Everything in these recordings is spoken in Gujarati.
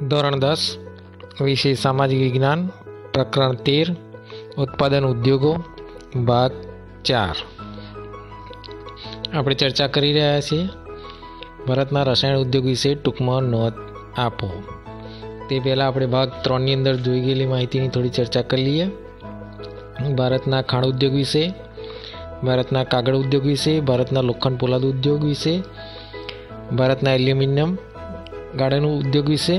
ધોરણ 10 વિષય સામાજિક વિજ્ઞાન પ્રકરણ 13 ઉત્પાદન ઉદ્યોગો ભાગ 4 આપણે ચર્ચા કરી રહ્યા છીએ ભારતના રસાયણ ઉદ્યોગ વિશે ટૂંકમાં નોંધ આપો। તે પહેલાં આપણે ભાગ 3ની અંદર જોઈ ગયેલી માહિતીની થોડી ચર્ચા કરી લઈએ। ભારતના ખાણ ઉદ્યોગ વિશે, ભારતના કાગળ ઉદ્યોગ વિશે, ભારતના લોખંડ પોલાદ ઉદ્યોગ વિશે, ભારતના એલ્યુમિનિયમ ગાળણ ઉદ્યોગ વિશે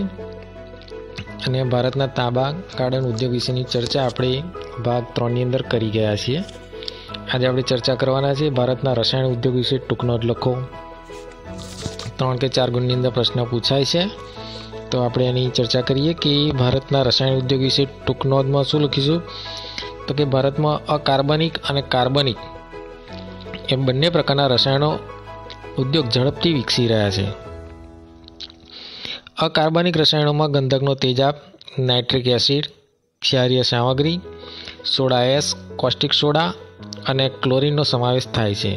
અને ભારતના તાંબા ગાળણ ઉદ્યોગ વિશેની ચર્ચા આપણે ભાગ 3ની અંદર કરી ગયા છીએ। આજે આપણે ચર્ચા કરવાના છે ભારતના રસાયણ ઉદ્યોગ વિશે ટૂંક નોંધ લખો। 3 કે 4 ગુણની અંદર પ્રશ્ન પૂછાય છે, તો આપણે એની ચર્ચા કરીએ કે ભારતના રસાયણ ઉદ્યોગ વિશે ટૂંક નોંધમાં શું લખીશું, તો કે ભારતમાં અકાર્બનિક અને કાર્બનિક એમ બંને પ્રકારના રસાયણો ઉદ્યોગ ઝડપથી વિકસી રહ્યા છે। અકાર્બનિક રસાયણોમાં ગંધકનો તેજાબ, નાઇટ્રિક એસિડ, ક્ષારીય સામગ્રી, સોડા એસ, કોસ્ટિક સોડા અને ક્લોરીનનો સમાવેશ થાય છે।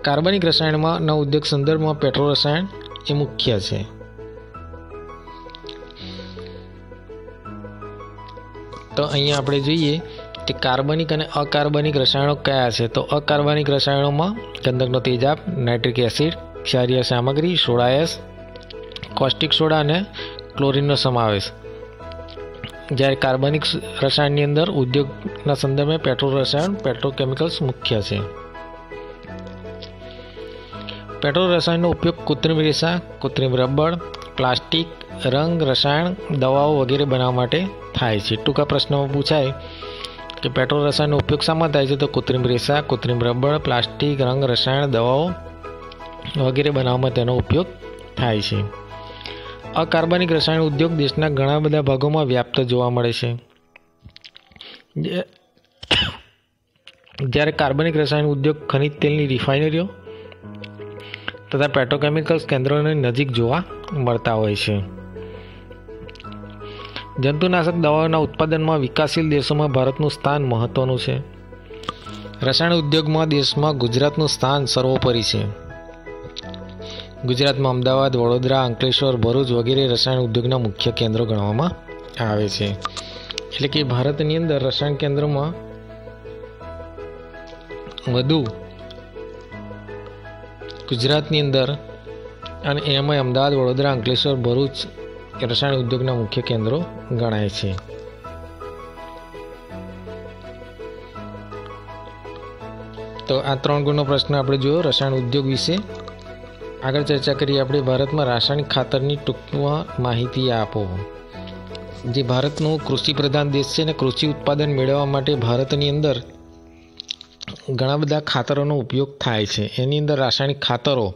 કાર્બનિક રસાયણમાં ઉદ્યોગ સંદર્ભમાં પેટ્રો રસાયણ એ મુખ્ય છે। તો અહીંયા આપણે જોઈએ કે કાર્બનિક અને અકાર્બનિક રસાયણો કયા છે, તો અકાર્બનિક રસાયણોમાં ગંધકનો તેજાબ, નાઇટ્રિક એસિડ, ક્ષારીય સામગ્રી, સોડા એસ, કોસ્ટિક સોડા અને ક્લોરીનનો સમાવેશ, જ્યારે કાર્બનિક રસાયણની અંદર ઉદ્યોગના સંદર્ભે પેટ્રો રસાયણ, પેટ્રોકેમિકલ્સ મુખ્ય છે। પેટ્રો રસાયણનો ઉપયોગ કૃત્રિમ રેસા, કૃત્રિમ રબર, પ્લાસ્ટિક, રંગ, રસાયણ, દવાઓ વગેરે બનાવવા માટે થાય છે। ટૂંકા પ્રશ્નમાં પૂછાય કે પેટ્રો રસાયણનો ઉપયોગ શામાં થાય છે, તો કૃત્રિમ રેસા, કૃત્રિમ રબર, પ્લાસ્ટિક, રંગ, રસાયણ, દવાઓ વગેરે બનાવવામાં તેનો ઉપયોગ થાય છે। અકાર્બનિક રસાયણ ઉદ્યોગ દેશના ઘણા બધા ભાગોમાં વ્યાપ્ત જોવા મળે છે, જ્યારે કાર્બનિક રસાયણ ઉદ્યોગ ખનિજ તેલની રિફાઇનરીઓ તથા પેટ્રોકેમિકલ્સ કેન્દ્રોની નજીક જોવા મળતા હોય છે। જંતુનાશક દવાઓના ઉત્પાદનમાં વિકાસશીલ દેશોમાં ભારતનું સ્થાન મહત્વનું છે। રસાયણ ઉદ્યોગમાં દેશમાં ગુજરાતનું સ્થાન સર્વોપરી છે। ગુજરાતમાં અમદાવાદ, વડોદરા, અંકલેશ્વર, ભરૂચ વગેરે રસાયણ ઉદ્યોગના મુખ્ય કેન્દ્રો ગણવામાં આવે છે। એટલે કે ભારતની અંદર રસાયણ કેન્દ્રોમાં વધુ ગુજરાતની અંદર અને એમાં અમદાવાદ, વડોદરા, અંકલેશ્વર, ભરૂચ રસાયણ ઉદ્યોગના મુખ્ય કેન્દ્રો ગણાય છે। તો આ 3 ગુણનો પ્રશ્ન આપણે જોયો રસાયણ ઉદ્યોગ વિશે। આગળ ચર્ચા કરીએ આપણે ભારતમાં રાસાયણિક ખાતરની ટૂંકમાં માહિતી આપો। જે ભારતનું કૃષિ પ્રધાન દેશ છે ને કૃષિ ઉત્પાદન મેળવવા માટે ભારતની અંદર ઘણા બધા ખાતરોનો ઉપયોગ થાય છે। એની અંદર રાસાયણિક ખાતરો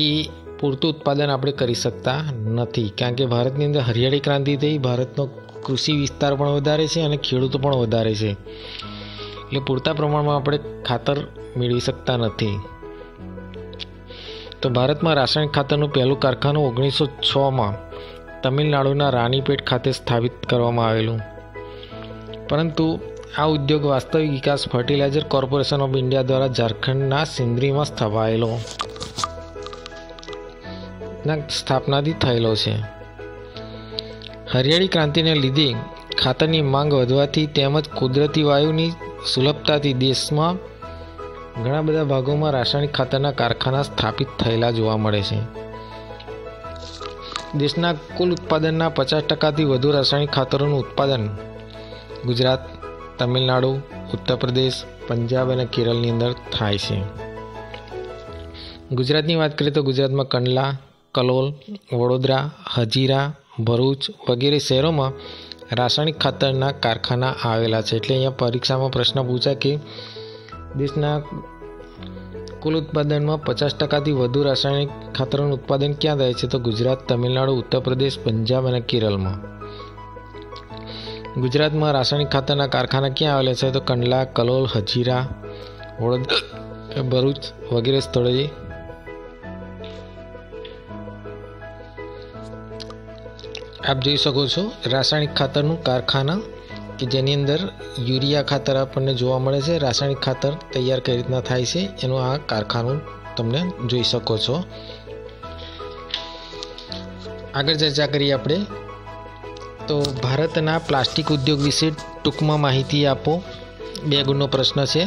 એ પૂરતું ઉત્પાદન આપણે કરી શકતા નથી, કારણ કે ભારતની અંદર હરિયાળી ક્રાંતિ થઈ, ભારતનો કૃષિ વિસ્તાર પણ વધારે છે અને ખેડૂતો પણ વધારે છે, એટલે પૂરતા પ્રમાણમાં આપણે ખાતર મેળવી શકતા નથી। તો ભારતમાં રાસાયણિક ખાતરનું પહેલું કારખાનું 1906માં તમિલનાડુના રાનીપેટ ખાતે સ્થાપિત કરવામાં આવેલું, પરંતુ આ ઉદ્યોગ વાસ્તવિક વિકાસ ફર્ટિલાઇઝર કોર્પોરેશન ઓફ ઇન્ડિયા દ્વારા ઝારખંડના સિંદરીમાં સ્થાપનાથી થયેલો છે। હરિયાળી ક્રાંતિને લીધે ખાતરની માંગ વધવાથી તેમજ કુદરતી વાયુની સુલભતાથી દેશમાં ઘણા બધા ભાગોમાં રાસાયણિક ખાતરના કારખાના સ્થાપિત થયેલા જોવા મળે છે। દેશના કુલ ઉત્પાદનના 50%થી વધુ રાસાયણિક ખાતરોનું ઉત્પાદન ગુજરાત, તમિલનાડુ, ઉત્તર પ્રદેશ, પંજાબ અને કેરળની અંદર થાય છે। ગુજરાતની વાત કરીએ તો ગુજરાતમાં કંડલા, કલોલ, વડોદરા, હજીરા, ભરૂચ વગેરે શહેરોમાં રાસાયણિક ખાતરના કારખાના આવેલા છે। એટલે અહીંયા પરીક્ષામાં પ્રશ્ન પૂછાય કે દેશના કુલ ઉત્પાદનમાં 50%થી વધુ રાસાયણિક ખાતરોનું ઉત્પાદન ક્યાં થાય છે, તો ગુજરાત, તમિલનાડુ, ઉત્તર પ્રદેશ, પંજાબ અને કેરળમાં। ગુજરાતમાં રાસાયણિક ખાતરના કારખાના ક્યાં આવેલા છે, તો કંડલા, કલોલ, હજીરા, વડોદરા, ભરૂચ વગેરે સ્થળોએ આપ જોઈ શકો છો રાસાયણિક ખાતરનું કારખાના કે જેની અંદર યુરિયા ખાતર આપણને જોવા મળે છે। રાસાયણિક ખાતર તૈયાર કઈ રીતના થાય છે એનું આ કારખાનું તમને જોઈ શકો છો। આગળ ચર્ચા કરીએ આપણે. તો ભારતના પ્લાસ્ટિક ઉદ્યોગ વિશે ટૂંકમાં માહિતી આપો. 2 ગુણનો પ્રશ્ન છે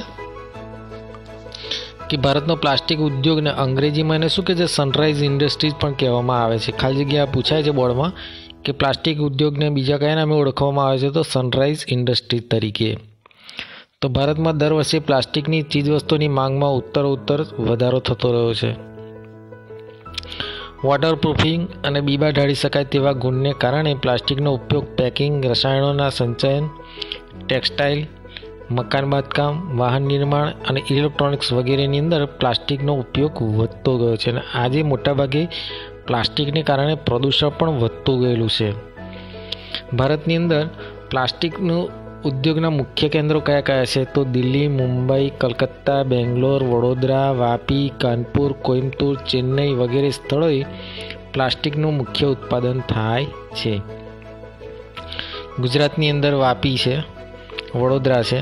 કે ભારતનો પ્લાસ્ટિક ઉદ્યોગને અંગ્રેજીમાં એને શું કહે છે? સનરાઈઝ ઇન્ડસ્ટ્રીઝ પણ કહેવામાં આવે છે. ખાલી જગ્યા પૂછાય છે બોર્ડમાં કે પ્લાસ્ટિક ઉદ્યોગને બીજા કયા નામે ઓળખવામાં આવે છે? તો સનરાઈઝ ઇન્ડસ્ટ્રીઝ તરીકે. તો ભારતમાં દર વર્ષે પ્લાસ્ટિકની ચીજવસ્તુની માંગમાં ઉત્તરોત્તર વધારો થતો રહ્યો છે. વોટરપ્રૂફિંગ અને બીબા ઢાળી શકાય તેવા ગુણને કારણે પ્લાસ્ટિકનો ઉપયોગ પેકિંગ, રસાયણોના સંચયન, ટેક્સટાઇલ, મકાન બાંધકામ, વાહન નિર્માણ અને ઇલેક્ટ્રોનિક્સ વગેરેની અંદર પ્લાસ્ટિકનો ઉપયોગ વધતો ગયો છે. અને આજે મોટાભાગે પ્લાસ્ટિકને કારણે પ્રદૂષણ પણ વધતું ગયેલું છે. ભારતની અંદર પ્લાસ્ટિકનું ઉદ્યોગના મુખ્ય કેન્દ્રો કયા કયા છે? તો દિલ્હી, મુંબઈ, કલકત્તા, બેંગ્લોર, વડોદરા, વાપી, કાનપુર, કોઈમ્બતુર, ચેન્નઈ વગેરે સ્થળોએ પ્લાસ્ટિકનું મુખ્ય ઉત્પાદન થાય છે. ગુજરાતની અંદર વાપી છે, વડોદરા છે,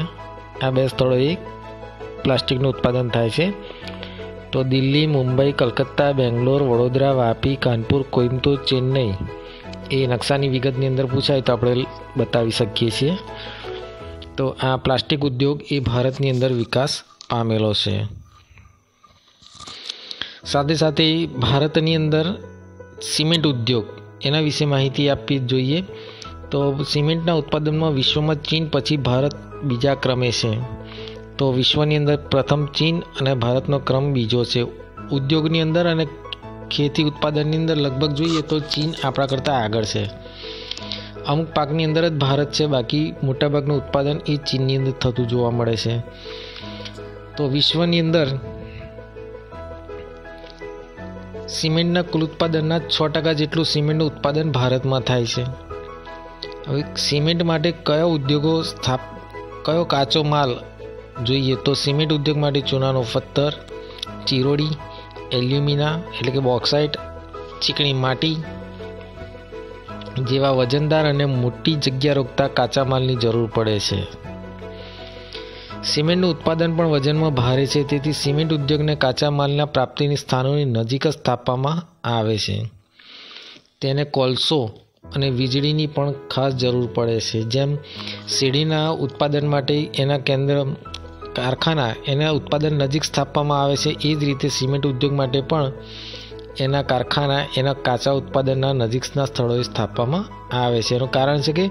આ 2 સ્થળોએ પ્લાસ્ટિકનું ઉત્પાદન થાય છે. તો દિલ્હી, મુંબઈ, કલકત્તા, બેંગ્લોર, વડોદરા, વાપી, કાનપુર, કોઈમ્બતુર, ચેન્નઈ એ નકશાની વિગતની અંદર પૂછાય તો આપણે બતાવી શકીએ છીએ. તો આ પ્લાસ્ટિક ઉદ્યોગ એ ભારતની અંદર વિકાસ પામેલો છે. સાથે સાથે ભારતની અંદર સિમેન્ટ ઉદ્યોગ એના વિશે માહિતી આપવી જોઈએ. તો સિમેન્ટના ઉત્પાદનમાં વિશ્વમાં ચીન પછી ભારત બીજા ક્રમે છે. તો વિશ્વની અંદર પ્રથમ ચીન અને ભારતનો ક્રમ બીજો છે. ઉદ્યોગની અંદર અને ખેતી ઉત્પાદનની અંદર લગભગ જોઈએ તો ચીન આપણા કરતાં આગળ છે. અમુક પાકની અંદર જ ભારત છે, બાકી મોટાભાગનું ઉત્પાદન એ ચીનની અંદર થતું જોવા મળે છે. તો વિશ્વની અંદર સિમેન્ટના કુલ ઉત્પાદનના 6% જેટલું સિમેન્ટનું ઉત્પાદન ભારતમાં થાય છે. હવે સિમેન્ટ માટે કયો કાચો માલ જોઈએ? તો સિમેન્ટ ઉદ્યોગ માટે ચૂનાનો પથ્થર, ચીરોડી, એલ્યુમિના એટલે કે બોક્સાઇટ, ચીકણી માટી જેવા વજનદાર અને મોટી જગ્યા રોકતા કાચા માલની જરૂર પડે છે. સિમેન્ટનું ઉત્પાદન પણ વજનમાં ભારે છે, તેથી સિમેન્ટ ઉદ્યોગને કાચા માલના પ્રાપ્તિની સ્થાનોની નજીક જ સ્થાપવામાં આવે છે. તેને કોલસો અને વીજળીની પણ ખાસ જરૂર પડે છે. જેમ શેરડીના ઉત્પાદન માટે એના કારખાના એના ઉત્પાદન નજીક સ્થાપવામાં આવે છે, એ જ રીતે સિમેન્ટ ઉદ્યોગ માટે પણ એના કારખાના એના કાચા ઉત્પાદનના નજીકના સ્થળોએ સ્થાપવામાં આવે છે. એનું કારણ છે કે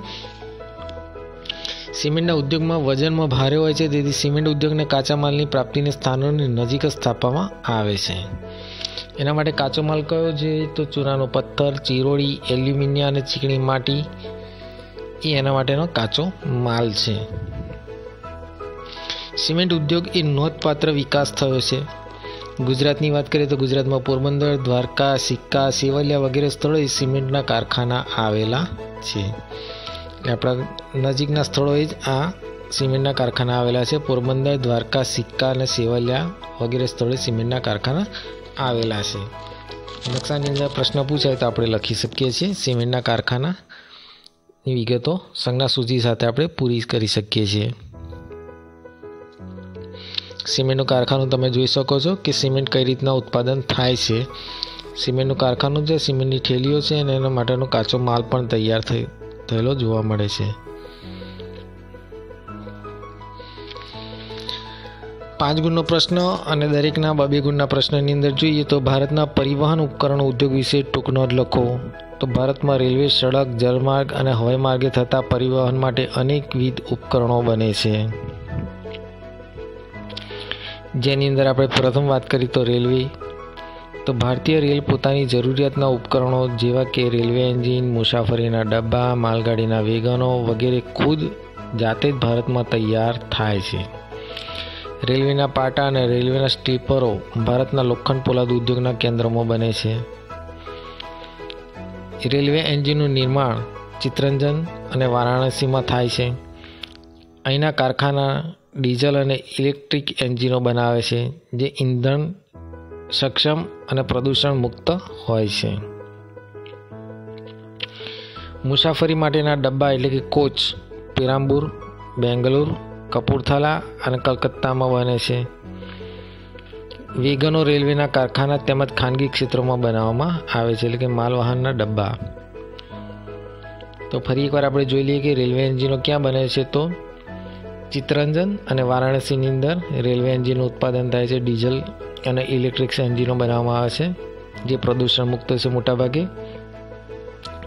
સિમેન્ટના ઉદ્યોગમાં વજનમાં ભારે હોય છે, તેથી સિમેન્ટ ઉદ્યોગને કાચા માલની પ્રાપ્તિની સ્થાનોની નજીક જ સ્થાપવામાં આવે છે. એના માટે કાચો માલ કયો છે? તો ચૂનાનો પથ્થર, ચીરોડી, એલ્યુમિનિયા અને ચીકણી માટી એ એના માટેનો કાચો માલ છે. સિમેન્ટ ઉદ્યોગ એ નોંધપાત્ર વિકાસ થયો છે. ગુજરાતની વાત કરીએ તો ગુજરાતમાં પોરબંદર, દ્વારકા, સિક્કા, સેવલિયા વગેરે સ્થળોએ સિમેન્ટના કારખાના આવેલા છે. આપણા નજીકના સ્થળોએ જ આ સિમેન્ટના કારખાના આવેલા છે. પોરબંદર, દ્વારકા, સિક્કા અને સેવલિયા વગેરે સ્થળોએ સિમેન્ટના કારખાના આવેલા છે. નકશાની અંદર પ્રશ્ન પૂછાય તો આપણે લખી શકીએ છીએ. સિમેન્ટના કારખાનાની વિગતો સંજ્ઞા સૂચિ સાથે આપણે પૂરી કરી શકીએ છીએ. સિમેન્ટનું કારખાનું તમે જોઈ શકો છો કે સિમેન્ટ કઈ રીતના ઉત્પાદન થાય છે. સિમેન્ટનું કારખાનું છે, સિમેન્ટની થેલીઓ છે અને એના માટેનો કાચો માલ પણ તૈયાર થયેલો જોવા મળે છે. 5 ગુણનો પ્રશ્ન અને દરેકના 2 ગુણના પ્રશ્નની અંદર જોઈએ તો ભારતના પરિવહન ઉપકરણ ઉદ્યોગ વિશે ટૂંક નોંધ લખો. તો ભારતમાં રેલવે, સડક, જળમાર્ગ અને હવાઈ માર્ગે થતા પરિવહન માટે અનેકવિધ ઉપકરણો બને છે. જેની અંદર આપણે પ્રથમ વાત કરી તો રેલવે. તો ભારતીય રેલ પોતાની જરૂરિયાતના ઉપકરણો જેવા કે રેલવે એન્જિન, મુસાફરીના ડબ્બા, માલગાડીના વેગનો વગેરે ખુદ જાતે જ ભારતમાં તૈયાર થાય છે. રેલવેના પાટા અને રેલવેના સ્લીપરો ભારતના લોખંડ પોલાદ ઉદ્યોગના કેન્દ્રોમાં બને છે. રેલવે એન્જિનનું નિર્માણ ચિત્તરંજન અને વારાણસીમાં થાય છે. અહીંના કારખાના ડીઝલ અને ઇલેક્ટ્રિક એન્જિનો બનાવે છે, જે ઇંધણ સક્ષમ અને પ્રદૂષણ મુક્ત હોય છે. મુસાફરી માટેના ડબ્બા એટલે કે કોચ પેરામ્બૂર, બેંગલુરુ, કપૂરથલા અને કલકત્તામાં બને છે. વેગનો રેલવેના કારખાના તેમજ ખાનગી ક્ષેત્રોમાં બનાવવામાં આવે છે, એટલે કે માલવાહનના ડબ્બા. તો ફરી એકવાર આપણે જોઈ લઈએ કે રેલવે એન્જિનો ક્યાં બને છે. તો ચિત્તરંજન અને વારાણસીની અંદર રેલવે એન્જિનનું ઉત્પાદન થાય છે. ડીઝલ અને ઇલેક્ટ્રિક એન્જિનો બનાવવામાં આવે છે જે પ્રદૂષણ મુક્ત છે મોટાભાગે.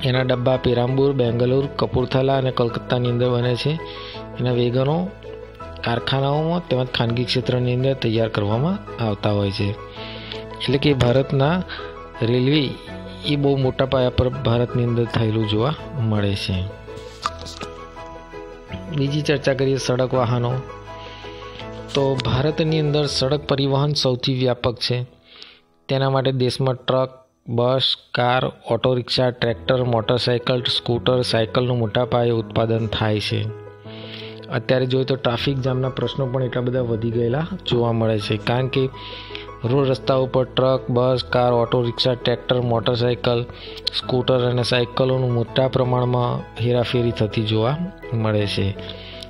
એના ડબ્બા પેરામ્બૂર, બેંગલુરુ, કપૂરથલા અને કલકત્તાની અંદર બને છે. એના વેગનો કારખાનાઓમાં તેમજ ખાનગી ક્ષેત્રની અંદર તૈયાર કરવામાં આવતા હોય છે. એટલે કે ભારતના રેલવે એ બહુ મોટા પાયા પર ભારતની અંદર થયેલું જોવા મળે છે. બીજી ચર્ચા કરીએ સડક વાહનો. તો ભારતની અંદર સડક પરિવહન સૌથી વ્યાપક છે. તેના માટે દેશમાં truck, bus, car, auto rickshaw, tractor, motorcycle, scooter, સાયકલનું મોટા પાયે ઉત્પાદન થાય છે. અત્યારે જોઈએ તો ટ્રાફિક જામના પ્રશ્નો પણ એટલા બધા વધી ગયેલા જોવા મળે છે, કારણ કે રોડ રસ્તા ઉપર truck, bus, car, auto rickshaw, tractor, motorcycle, scooter અને સાયકલોનું મોટા પ્રમાણમાં હેરાફેરી થતી જોવા મળે છે.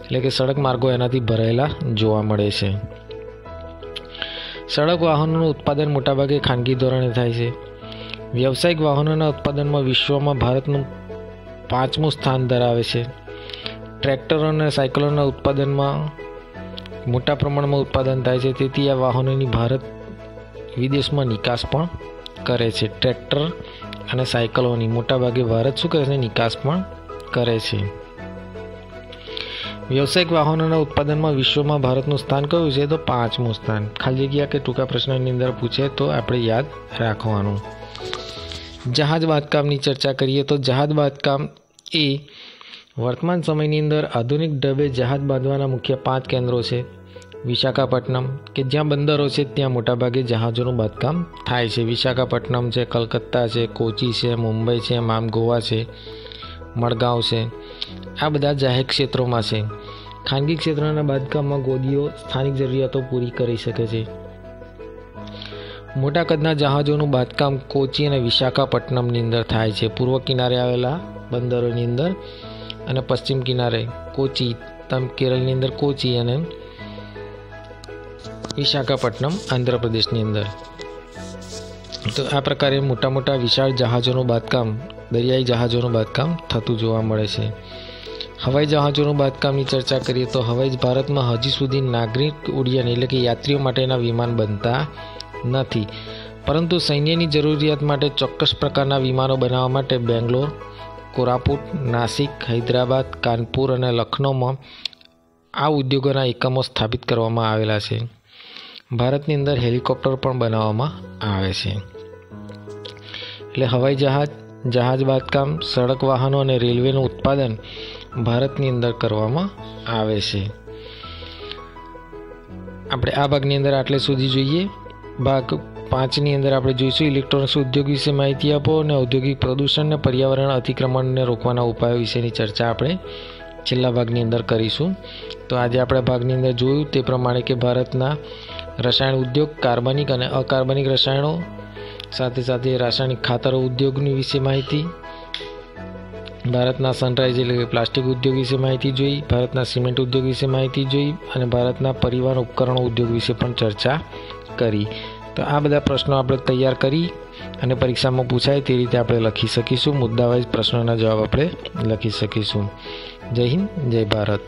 એટલે કે સડક માર્ગો એનાથી ભરાયેલા જોવા મળે છે. સડક વાહનોનું ઉત્પાદન મોટાભાગે ખાનગી ધોરણે થાય છે. વ્યવસાયિક વાહનોના ઉત્પાદનમાં વિશ્વમાં ભારતનું 5મું સ્થાન ધરાવે છે. ટ્રેક્ટરો અને સાયકલોના ઉત્પાદનમાં મોટા પ્રમાણમાં ઉત્પાદન થાય છે, તેથી આ વાહનોની ભારત વિદેશમાં નિકાસ પણ કરે છે. ટ્રેક્ટર અને સાયકલોની મોટાભાગે ભારત શું કરે છે? નિકાસ પણ કરે છે. વ્યવસાયિક વાહનોના ઉત્પાદનમાં વિશ્વમાં ભારતનું સ્થાન કયું છે? તો 5મું સ્થાન. ખાલી જગ્યા કે ટૂંકા પ્રશ્નની અંદર પૂછે તો આપણે યાદ રાખવાનું. જહાજ બાંધકામની ચર્ચા કરીએ તો જહાજ બાંધકામ એ વર્તમાન સમયની અંદર આધુનિક ઢબે જહાજ બાંધવાના મુખ્ય 5 કેન્દ્રો છે. વિશાખાપટ્ટનમ, કે જ્યાં બંદરો છે ત્યાં મોટાભાગે જહાજોનું બાંધકામ થાય છે. વિશાખાપટ્ટનમ છે, કલકત્તા છે, કોચી છે, મુંબઈ છે, મામગોવા છે, મડગાંવ છે. આ બધા જાહેર ક્ષેત્રોમાં છે. ખાનગી ક્ષેત્રના બાંધકામમાં ગોદીઓ સ્થાનિક જરૂરિયાતો પૂરી કરી શકે છે. મોટા કદના જહાજોનું બાંધકામ કોચી અને વિશાખાપટ્ટનમની અંદર થાય છે. પૂર્વ કિનારે આવેલા બંદરોની અંદર અને પશ્ચિમ કિનારે કોચી, કેરળની અંદર કોચી અને વિશાખાપટ્ટનમ આંધ્રપ્રદેશની અંદર. તો આ પ્રકારે મોટા મોટા વિશાળ જહાજોનું બાંધકામ, દરિયાઈ જહાજોનું બાંધકામ થતું જોવા મળે છે. હવાઈ જહાજોનું બાંધકામની ચર્ચા કરીએ તો ભારતમાં હજી સુધી નાગરિક ઉડ્ડયન એટલે કે યાત્રીઓ માટેના વિમાન બનતા નથી, પરંતુ સૈન્યની જરૂરિયાત માટે ચોક્કસ પ્રકારના વિમાનો બનાવવા માટે બેંગ્લોર, કોરાપુટ, નાસિક, હૈદરાબાદ, કાનપુર અને લખનૌમાં આ ઉદ્યોગોના એકમો સ્થાપિત કરવામાં આવેલા છે. ભારતની અંદર હેલિકોપ્ટર પણ બનાવવામાં આવે છે. એટલે હવાઈ જહાજ, જહાજ બાંધકામ, સડક વાહનો અને રેલવેનું ઉત્પાદન ભારતની અંદર કરવામાં આવે છે. આપણે આ ભાગની અંદર આટલે સુધી જોઈએ. ભાગ 5ની અંદર આપણે જોઈશું ઇલેક્ટ્રોનિક્સ ઉદ્યોગ વિશે માહિતી આપો અને ઔદ્યોગિક પ્રદૂષણ અને પર્યાવરણ અતિક્રમણને રોકવાના ઉપાયો વિશેની ચર્ચા આપણે છેલ્લા ભાગની અંદર કરીશું. તો આજે આપણે ભાગની અંદર જોયું તે પ્રમાણે કે ભારતના રસાયણ ઉદ્યોગ, કાર્બનિક અને અકાર્બનિક રસાયણો, સાથે સાથે રાસાયણિક ખાતરો ઉદ્યોગની વિશે માહિતી, ભારતના સનરાઈઝ એટલે કે પ્લાસ્ટિક ઉદ્યોગ વિશે માહિતી જોઈ, ભારતના સિમેન્ટ ઉદ્યોગ વિશે માહિતી જોઈ અને ભારતના પરિવહન ઉપકરણો ઉદ્યોગ વિશે પણ ચર્ચા કરી. તો આ બધા પ્રશ્નો આપણે તૈયાર કરી અને પરીક્ષામાં પૂછાય તે રીતે આપણે લખી શકીશું. મુદ્દાવાઇઝ પ્રશ્નોના જવાબ આપણે લખી શકીશું. જય હિન્દ, જય ભારત.